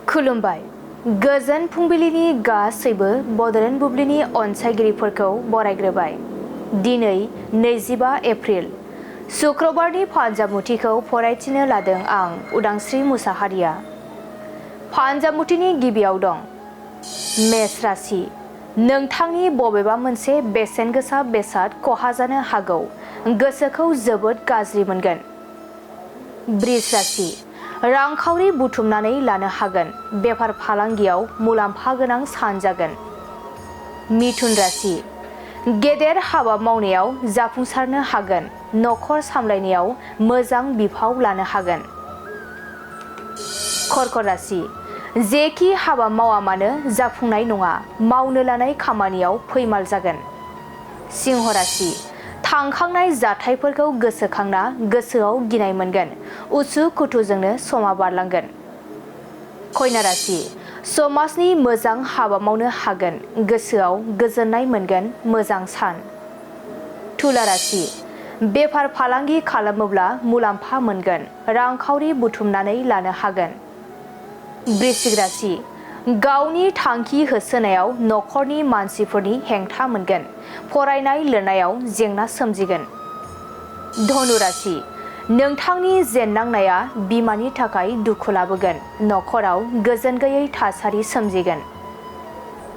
खुलुमबाय गोजोन फुंबिलिनि गासैबो बड'लेण्ड बुब्लिनि अनसायगिरिफोरखौ बरायग्रोबाय। दिनै 25 एप्रिल शुक्रबारनि फानजामुथिखौ फरायथिनो लादों आं उदांस्रि मुसाहारिया। फानजामुथिनि गिबियाव दं मेष राशि। नोंथांनि बबेबा मोनसे बेसेन गोसा बेसाद खहा जानो हागौ, गोसोखौ जोबोद गाज्रि मोनगोन। वृष राशि। रांखावरि बुथुमनानै लानो हागोन, बेफार फालांगियाव मुलाम्फा गोनां सान जागोन। मिथुन राशि। गेदेर हाबा मावनायाव जाफुंसारनो हागोन, नखर सामलायनायाव मोजां बिफाव लानो हागोन। कर्कट राशि। जेखि हाबा मावा मानो जाफुंनाय नङा, मावनो लानाय खामानियाव फैमाल जागोन। सिंह राशि। थांखांनाय जाथायफोरखौ गोसोखांना गोसोआव गिनाय मोनगोन, उसु खुथुजोंनो समा बारलांगोन। कन्या राशि। समाजनि मोजां हाबा मावनो हागोन, गोसोआव गोजोननाय मोनगोन, मोजां सान। तुला राशि। बेफार फालांगि खालामोब्ला मुलाम्फा मोनगोन, रांखावरि बुथुमनानै लानो हागोन। वृश्चिक राशि। गावनि थांखि होसोनायाव नखरनि मानसिफोरनि हेंथा मोनगोन, फरायनाय लिरनायाव जेंना सोमजिगोन। धनु राशि। नोंथांनि जेननांनाया बिमानि थाखाय दुखु लाबोगोन, नखराव गोजोन गैयै थासारि सोमजिगोन।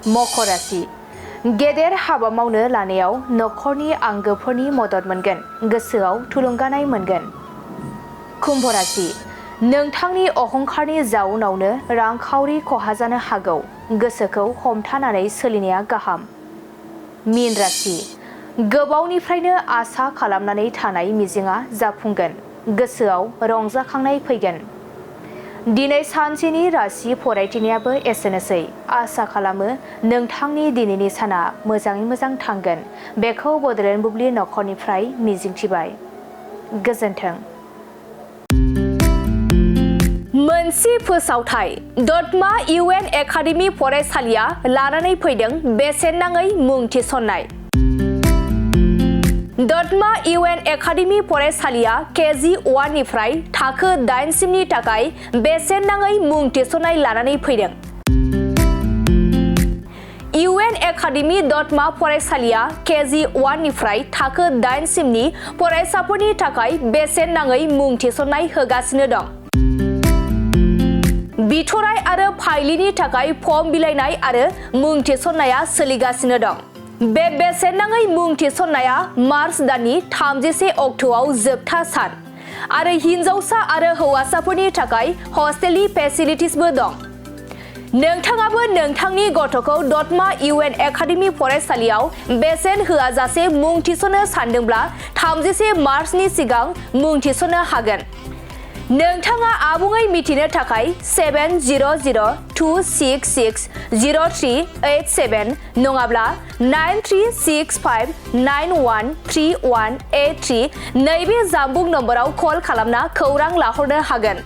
मकर राशि। गेदेर हाबा मावनो लानायाव नखरनि आंगोफोरनि मदद मोनगोन, गोसोआव थुलुंगानाय मोनगोन। कुम्भ राशि। नोंथांनि अहंखारनि जाउनावनो रांखावरि खहा जानो हागौ, गोसोखौ हमथानानै सोलिनाया गाहाम। मीन राशि। गोबावनिफ्रायनो आसा खालामनानै थानाय मिजिंआ जाफुंगोन, गोसोआव रंजाखांनाय फैगोन। दिनै सानसेनि राशि फरायथिनायाबो एसेनोसै। आसा खालामो नोंथांनि दिनैनि साना मोजाङै मोजां थांगोन, बेखौ बड'लेण्ड बुब्लि नखरनिफ्राय मिजिंथिबाय। गोजोन्थों। मोनसे फोसावथाय। दतमा UN एकाडेमि फरायसालिया लानानै फैदों बेसेन नाङै मुं थिसननाय। दतमा UN एकाडेमि फरायसालिया KG 1 निफ्राय थाखो 8 सिमनि थाखाय बेसेन नाङै मुं थिसननाय लानानै फैदों। UN एकाडेमि दतमा फरायसालिया KG 1 निफ्राय थाखो 8 सिमनि फरायसाफोरनि थाखाय बेसेन नाङै मुं थिसननाय होगासिनो दं। बिथराय आरो फाइलिनि थाखाय फर्म बिलाइनाय आरो मुं थिसननाया सोलिगासिनो दं। बे बेसेन नाङै मुं थिसननाया मार्च दाननि 30 अक्ट'आव जोबथा सान आरो हिनजावसा आरो हौवासाफोरनि थाखाय हस्टेलनि फेसिलिटिसबो दं। नोंथाङाबो नोंथांनि गथ'खौ दतमा UN एकाडेमि फरायसालियाव बेसेन होआजासे मुं थिसननो सानदोंब्ला 30 मार्चनि सिगां मुं थिसननो हागोन। नोंथाङा आबुङै मिथिनो थाखाय 700266038 नङाब्ला 9365913183 नैबे जानबुं नम्बराव कल खालामना खौरां लाहरनो हागोन।